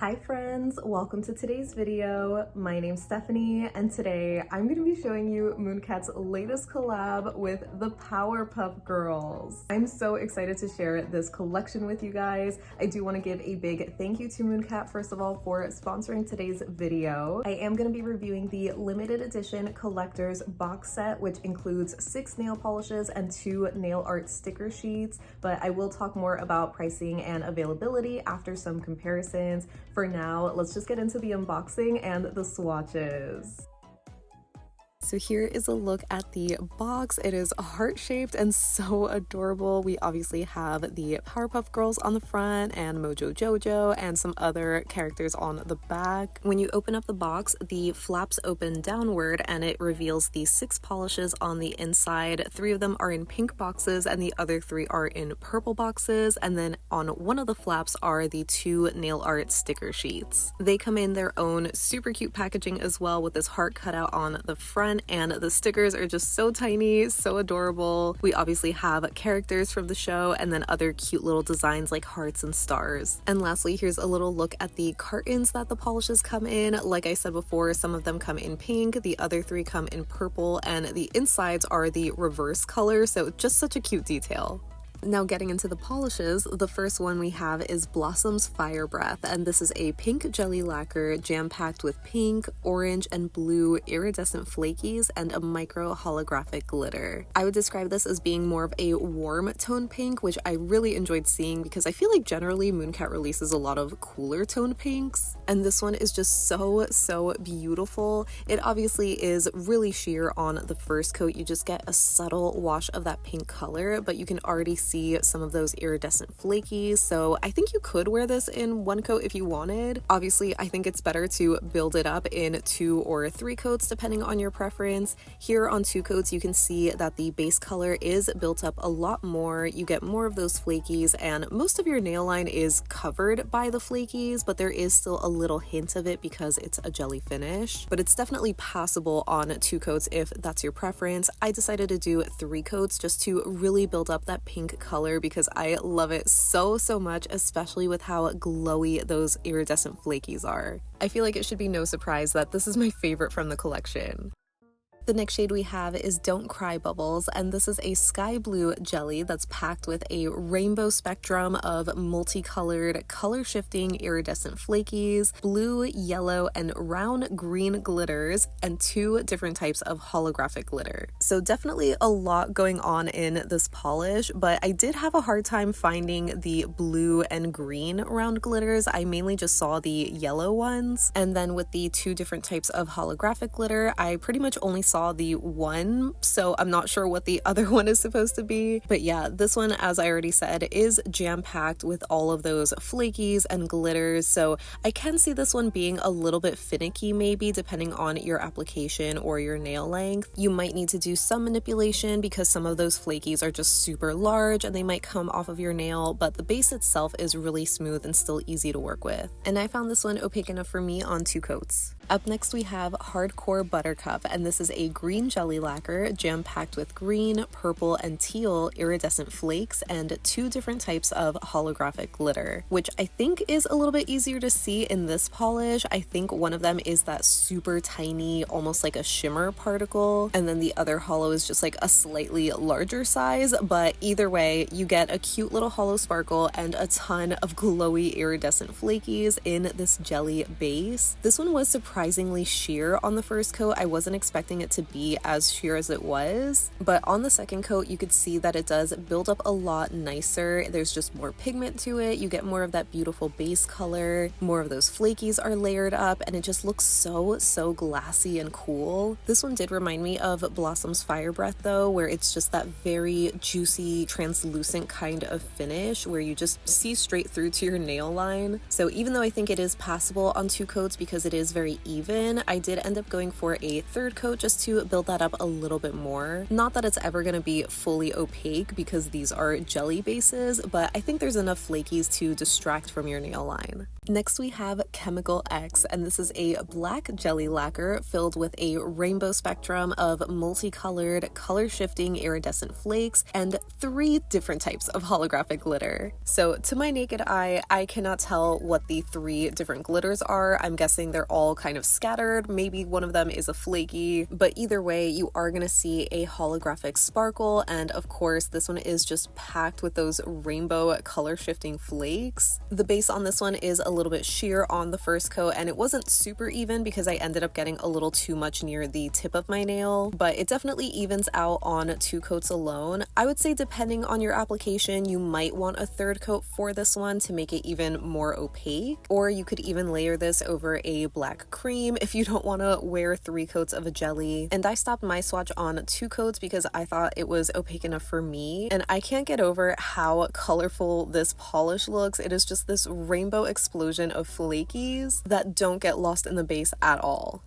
Hi friends, welcome to today's video. My name's Stephanie and today I'm going to be showing you Mooncat's latest collab with the Powerpuff Girls. I'm so excited to share this collection with you guys. I do want to give a big thank you to Mooncat first of all for sponsoring today's video. I am going to be reviewing the limited edition collector's box set, which includes 6 nail polishes and 2 nail art sticker sheets, but I will talk more about pricing and availability after some comparisons. For now, let's just get into the unboxing and the swatches. So here is a look at the box. It is heart-shaped and so adorable. We obviously have the Powerpuff Girls on the front and Mojo Jojo and some other characters on the back. When you open up the box, the flaps open downward and it reveals the 6 polishes on the inside. 3 of them are in pink boxes and the other 3 are in purple boxes. And then on one of the flaps are the 2 nail art sticker sheets. They come in their own super cute packaging as well, with this heart cutout on the front, and the stickers are just so tiny, so adorable. We obviously have characters from the show and then other cute little designs like hearts and stars. And lastly, here's a little look at the cartons that the polishes come in. Like I said before, some of them come in pink, the other 3 come in purple, and the insides are the reverse color, so just such a cute detail. Now getting into the polishes, the first one we have is Blossom's Firebreath, and this is a pink jelly lacquer jam-packed with pink, orange, and blue iridescent flakies and a micro holographic glitter. I would describe this as being more of a warm tone pink, which I really enjoyed seeing because I feel like generally Mooncat releases a lot of cooler toned pinks, and this one is just so beautiful. It obviously is really sheer on the first coat. You just get a subtle wash of that pink color, but you can already see some of those iridescent flakies, so I think you could wear this in 1 coat if you wanted. Obviously, I think it's better to build it up in 2 or 3 coats depending on your preference. Here on 2 coats, you can see that the base color is built up a lot more. You get more of those flakies, and most of your nail line is covered by the flakies, but there is still a little hint of it because it's a jelly finish. But it's definitely passable on 2 coats if that's your preference. I decided to do 3 coats just to really build up that pink color because I love it so much, especially with how glowy those iridescent flakies are. I feel like it should be no surprise that this is my favorite from the collection. The next shade we have is Don't Cry Bubbles, and this is a sky blue jelly that's packed with a rainbow spectrum of multicolored, color-shifting iridescent flakies, blue, yellow, and round green glitters, and 2 different types of holographic glitter. So definitely a lot going on in this polish, but I did have a hard time finding the blue and green round glitters. I mainly just saw the yellow ones, and then with the 2 different types of holographic glitter, I pretty much only saw the one, so I'm not sure what the other one is supposed to be. But yeah, this one, as I already said, is jam-packed with all of those flakies and glitters, so I can see this one being a little bit finicky maybe depending on your application or your nail length. You might need to do some manipulation because some of those flakies are just super large and they might come off of your nail, but the base itself is really smooth and still easy to work with. And I found this one opaque enough for me on 2 coats. Up next we have Hardcore Buttercup, and this is a green jelly lacquer jam-packed with green, purple, and teal iridescent flakes and 2 different types of holographic glitter, which I think is a little bit easier to see in this polish. I think one of them is that super tiny, almost like a shimmer particle, and then the other hollow is just like a slightly larger size, but either way, you get a cute little hollow sparkle and a ton of glowy iridescent flakies in this jelly base. This one was surprisingly sheer on the first coat. I wasn't expecting it to be as sheer as it was, but on the second coat you could see that it does build up a lot nicer. There's just more pigment to it. You get more of that beautiful base color, more of those flakies are layered up, and it just looks so glassy and cool. This one did remind me of Blossom's Firebreath though, where it's just that very juicy, translucent kind of finish where you just see straight through to your nail line. So even though I think it is passable on 2 coats because it is very even, I did end up going for a 3rd coat just to build that up a little bit more. Not that it's ever going to be fully opaque because these are jelly bases, but I think there's enough flakies to distract from your nail line. Next we have Chemical X, and this is a black jelly lacquer filled with a rainbow spectrum of multicolored, color-shifting iridescent flakes and 3 different types of holographic glitter. So to my naked eye, I cannot tell what the 3 different glitters are. I'm guessing they're all kind of scattered. Maybe one of them is a flaky, but either way, you are gonna see a holographic sparkle, and of course, this one is just packed with those rainbow color-shifting flakes. The base on this one is a little bit sheer on the first coat, and it wasn't super even because I ended up getting a little too much near the tip of my nail, but it definitely evens out on 2 coats alone. I would say depending on your application, you might want a 3rd coat for this one to make it even more opaque, or you could even layer this over a black cream if you don't want to wear 3 coats of a jelly. And I stopped my swatch on 2 coats because I thought it was opaque enough for me, and I can't get over how colorful this polish looks. It is just this rainbow explosion of flakies that don't get lost in the base at all.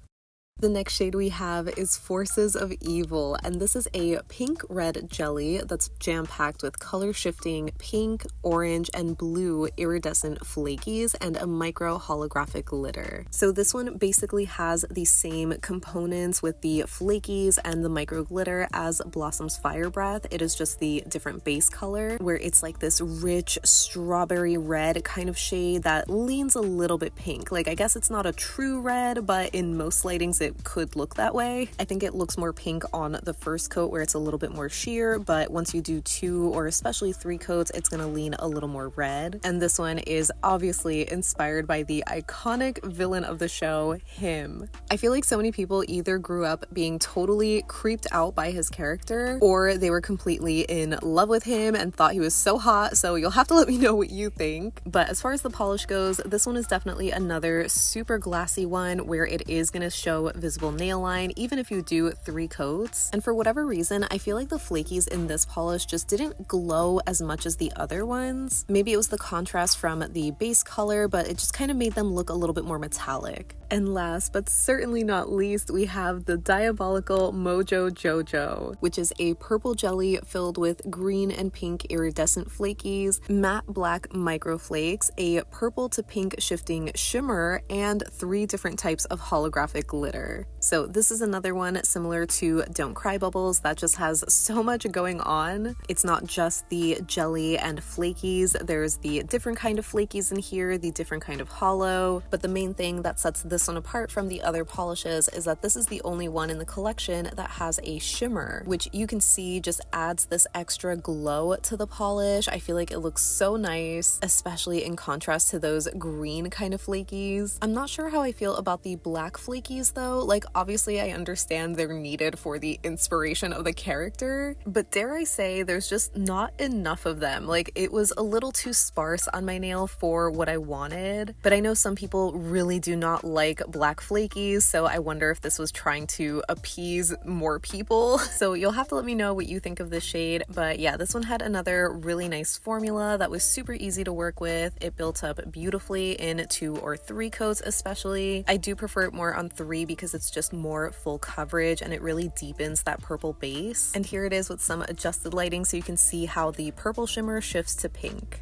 The next shade we have is Forces of Evil, and this is a pink-red jelly that's jam-packed with color-shifting pink, orange, and blue iridescent flakies and a micro holographic glitter. So this one basically has the same components with the flakies and the micro glitter as Blossom's Firebreath. It is just the different base color, where it's like this rich strawberry red kind of shade that leans a little bit pink. Like, I guess it's not a true red, but in most lightings it could look that way. I think it looks more pink on the first coat where it's a little bit more sheer, but once you do 2 or especially 3 coats, it's gonna lean a little more red. And this one is obviously inspired by the iconic villain of the show, him. I feel like so many people either grew up being totally creeped out by his character, or they were completely in love with him and thought he was so hot, so you'll have to let me know what you think. But as far as the polish goes, this one is definitely another super glassy one where it is gonna show visible nail line even if you do 3 coats. And for whatever reason, I feel like the flakies in this polish just didn't glow as much as the other ones. Maybe it was the contrast from the base color, but it just kind of made them look a little bit more metallic. And last but certainly not least, we have the Diabolical Mojo Jojo, which is a purple jelly filled with green and pink iridescent flakies, matte black micro flakes, a purple to pink shifting shimmer, and 3 different types of holographic glitter. So this is another one similar to Don't Cry Bubbles that just has so much going on. It's not just the jelly and flakies, there's the different kind of flakies in here, the different kind of hollow, but the main thing that sets this one apart from the other polishes is that this is the only one in the collection that has a shimmer, which you can see just adds this extra glow to the polish. I feel like it looks so nice, especially in contrast to those green kind of flakies. I'm not sure how I feel about the black flakies though. Like, obviously I understand they're needed for the inspiration of the character, but dare I say there's just not enough of them. Like, it was a little too sparse on my nail for what I wanted, but I know some people really do not like black flakies, so I wonder if this was trying to appease more people. So you'll have to let me know what you think of this shade. But yeah, this one had another really nice formula that was super easy to work with. It built up beautifully in 2 or 3 coats especially. I do prefer it more on 3 because it's just more full coverage and it really deepens that purple base. And here it is with some adjusted lighting so you can see how the purple shimmer shifts to pink.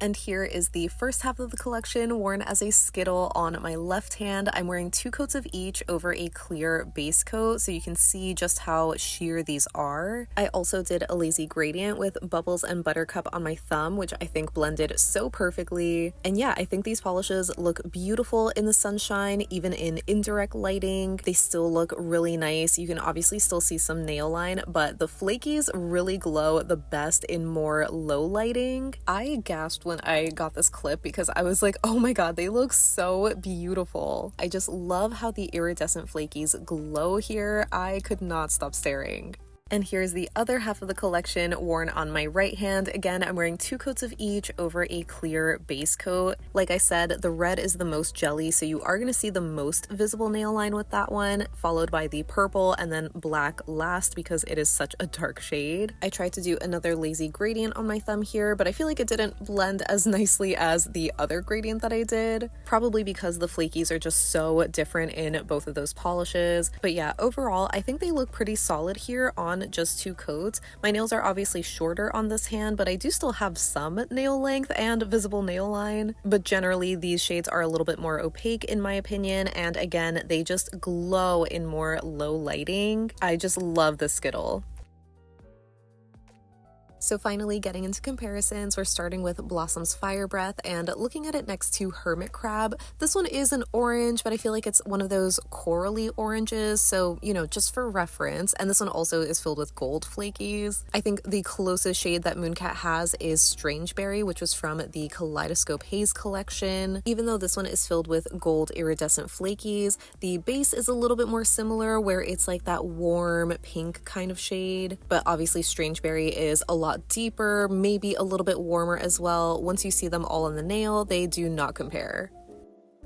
And here is the first half of the collection worn as a skittle on my left hand. I'm wearing 2 coats of each over a clear base coat so you can see just how sheer these are. I also did a lazy gradient with Bubbles and Buttercup on my thumb, which I think blended so perfectly. And yeah, I think these polishes look beautiful in the sunshine, even in indirect lighting. They still look really nice. You can obviously still see some nail line, but the flakies really glow the best in more low lighting. I gasped when I got this clip because I was like, oh my god, they look so beautiful. I just love how the iridescent flakies glow here. I could not stop staring. And here's the other half of the collection worn on my right hand. Again, I'm wearing 2 coats of each over a clear base coat. Like I said, the red is the most jelly, so you are going to see the most visible nail line with that one, followed by the purple and then black last because it is such a dark shade. I tried to do another lazy gradient on my thumb here, but I feel like it didn't blend as nicely as the other gradient that I did, probably because the flakies are just so different in both of those polishes. But yeah, overall, I think they look pretty solid here on on just 2 coats. My nails are obviously shorter on this hand, but I do still have some nail length and visible nail line. But generally these shades are a little bit more opaque in my opinion, and again, they just glow in more low lighting. I just love the Skittle. So finally, getting into comparisons, we're starting with Blossom's Firebreath and looking at it next to Hermit Crab. This one is an orange, but I feel like it's one of those corally oranges, so, you know, just for reference. And this one also is filled with gold flakies. I think the closest shade that Mooncat has is Strangeberry, which was from the Kaleidoscope Haze collection. Even though this one is filled with gold iridescent flakies, the base is a little bit more similar, where it's like that warm pink kind of shade. But obviously Strangeberry is a lot deeper, maybe a little bit warmer as well. Once you see them all on the nail, they do not compare.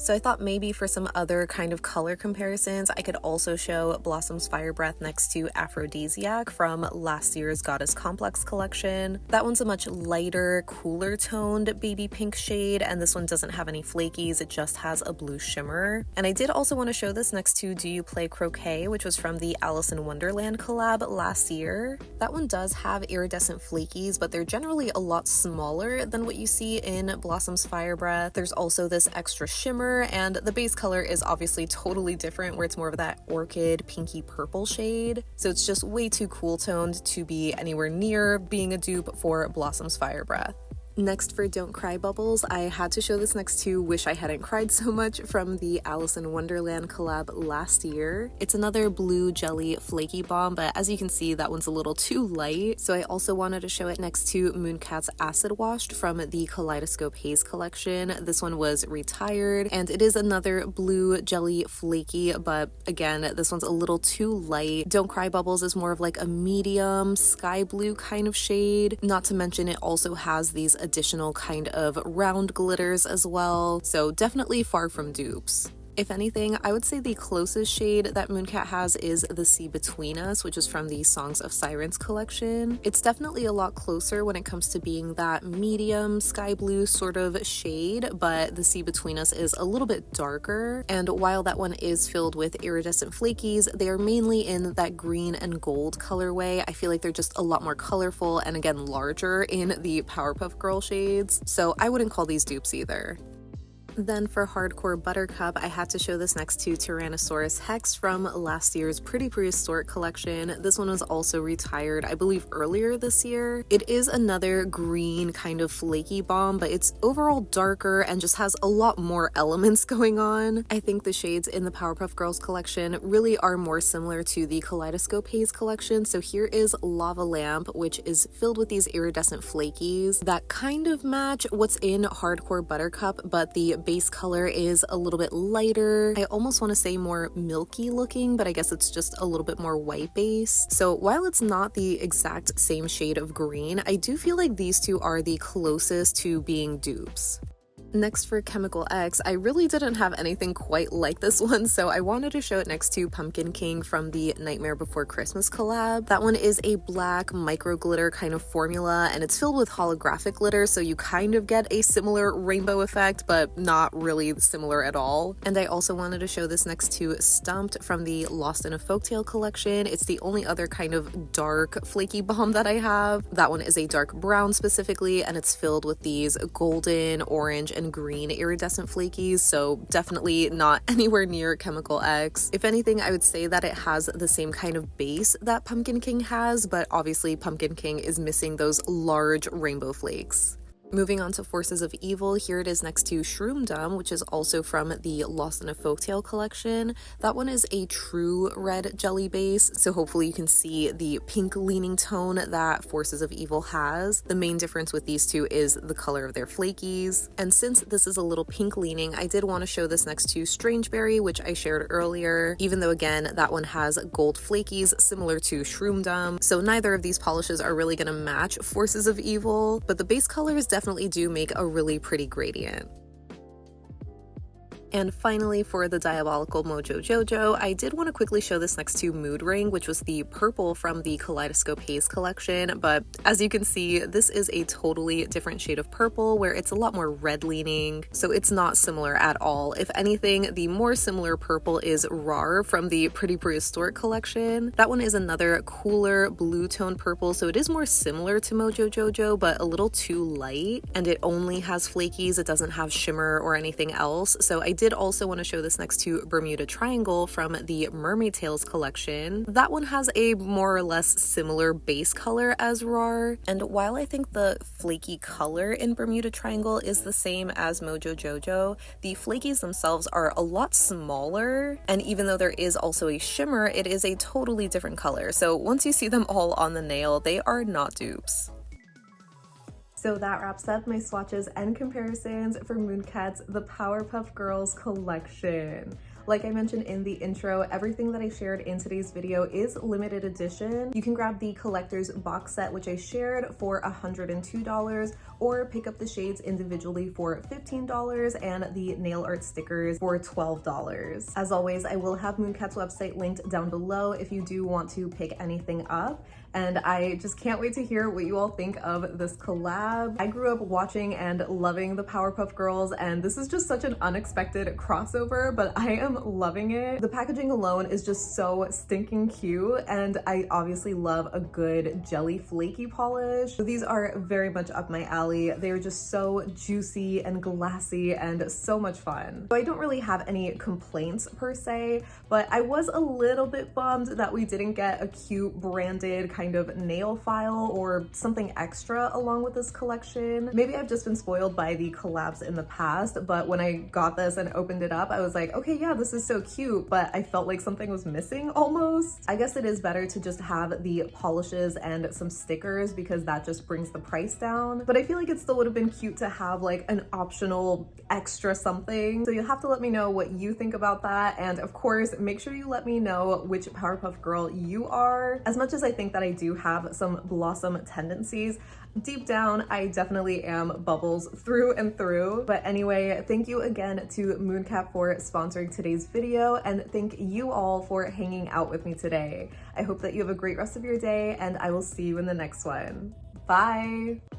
So I thought maybe for some other kind of color comparisons, I could also show Blossom's Firebreath next to Aphrodisiac from last year's Goddess Complex collection. That one's a much lighter, cooler toned baby pink shade, and this one doesn't have any flakies, it just has a blue shimmer. And I did also want to show this next to Do You Play Croquet, which was from the Alice in Wonderland collab last year. That one does have iridescent flakies, but they're generally a lot smaller than what you see in Blossom's Firebreath. There's also this extra shimmer, and the base color is obviously totally different, where it's more of that orchid pinky purple shade. So it's just way too cool toned to be anywhere near being a dupe for Blossom's Firebreath. Next, for Don't Cry Bubbles, I had to show this next to Wish I Hadn't Cried So Much from the Alice in Wonderland collab last year. It's another blue jelly flaky bomb, but as you can see, that one's a little too light. So I also wanted to show it next to Mooncat's Acidwashed from the Kaleidoscope Haze collection. This one was retired, and it is another blue jelly flaky, but again, this one's a little too light. Don't Cry Bubbles is more of like a medium sky blue kind of shade. Not to mention, it also has these additional kind of round glitters as well, so definitely far from dupes. If anything, I would say the closest shade that Mooncat has is the Sea Between Us, which is from the Songs of Sirens collection. It's definitely a lot closer when it comes to being that medium sky blue sort of shade, but the Sea Between Us is a little bit darker. And while that one is filled with iridescent flakies, they are mainly in that green and gold colorway. I feel like they're just a lot more colorful and again larger in the Powerpuff Girl shades, so I wouldn't call these dupes either. Then for Hardcore Buttercup, I had to show this next to Tyrannosaurus Hex from last year's Pretty Prehistoric collection. This one was also retired, I believe, earlier this year. It is another green kind of flaky bomb, but it's overall darker and just has a lot more elements going on. I think the shades in the Powerpuff Girls collection really are more similar to the Kaleidoscope Haze collection. So here is Lava Lamp, which is filled with these iridescent flakies that kind of match what's in Hardcore Buttercup, but the base color is a little bit lighter. I almost want to say more milky looking, but I guess it's just a little bit more white base. So while it's not the exact same shade of green, I do feel like these two are the closest to being dupes. Next, for Chemical X, I really didn't have anything quite like this one, so I wanted to show it next to Pumpkin King from the Nightmare Before Christmas collab. That one is a black micro glitter kind of formula, and it's filled with holographic glitter, so you kind of get a similar rainbow effect, but not really similar at all. And I also wanted to show this next to Stumped from the Lost in a Folktale collection. It's the only other kind of dark flaky bomb that I have. That one is a dark brown specifically, and it's filled with these golden, orange, and green iridescent flakies, so definitely not anywhere near Chemical X. If anything, I would say that it has the same kind of base that Pumpkin King has, but obviously Pumpkin King is missing those large rainbow flakes. Moving on to Forces of Evil, here it is next to Shroomdom, which is also from the Lost in a Folktale collection. That one is a true red jelly base, so hopefully you can see the pink leaning tone that Forces of Evil has. The main difference with these two is the color of their flakies. And since this is a little pink leaning, I did want to show this next to Strangeberry, which I shared earlier, even though again, that one has gold flakies similar to Shroomdom. So neither of these polishes are really going to match Forces of Evil, but the base colors definitely do make a really pretty gradient. And finally, for the Diabolical Mojo Jojo, I did want to quickly show this next to Mood Ring, which was the purple from the Kaleidoscope Haze collection, but as you can see, this is a totally different shade of purple where it's a lot more red leaning, so it's not similar at all. If anything, the more similar purple is Raaawr from the Pretty Prehistoric collection. That one is another cooler blue tone purple, so it is more similar to Mojo Jojo, but a little too light, and it only has flakies, it doesn't have shimmer or anything else. So I did also want to show this next to Bermuda Triangle from the Mermaid Tales collection. That one has a more or less similar base color as Raaawr, and while I think the flaky color in Bermuda Triangle is the same as Mojo Jojo, the flakies themselves are a lot smaller, and even though there is also a shimmer, it is a totally different color. So once you see them all on the nail, they are not dupes. So that wraps up my swatches and comparisons for Mooncat's The Powerpuff Girls Collection. Like I mentioned in the intro, everything that I shared in today's video is limited edition. You can grab the collector's box set, which I shared, for $102, or pick up the shades individually for $15 and the nail art stickers for $12. As always, I will have Mooncat's website linked down below if you do want to pick anything up. And I just can't wait to hear what you all think of this collab. I grew up watching and loving the Powerpuff Girls, and this is just such an unexpected crossover, but I am loving it. The packaging alone is just so stinking cute, and I obviously love a good jelly flaky polish. So these are very much up my alley. They are just so juicy and glassy and so much fun. So I don't really have any complaints per se, but I was a little bit bummed that we didn't get a cute branded kind of nail file or something extra along with this collection. Maybe I've just been spoiled by the collabs in the past, but when I got this and opened it up, I was like, okay, yeah, this is so cute, but I felt like something was missing almost. I guess it is better to just have the polishes and some stickers because that just brings the price down, but I feel like it still would have been cute to have like an optional extra something. So you'll have to let me know what you think about that, and of course, make sure you let me know which Powerpuff Girl you are. As much as I think that I do have some Blossom tendencies, deep down, I definitely am Bubbles through and through. But anyway, thank you again to Mooncat for sponsoring today's video, and thank you all for hanging out with me today. I hope that you have a great rest of your day, and I will see you in the next one. Bye!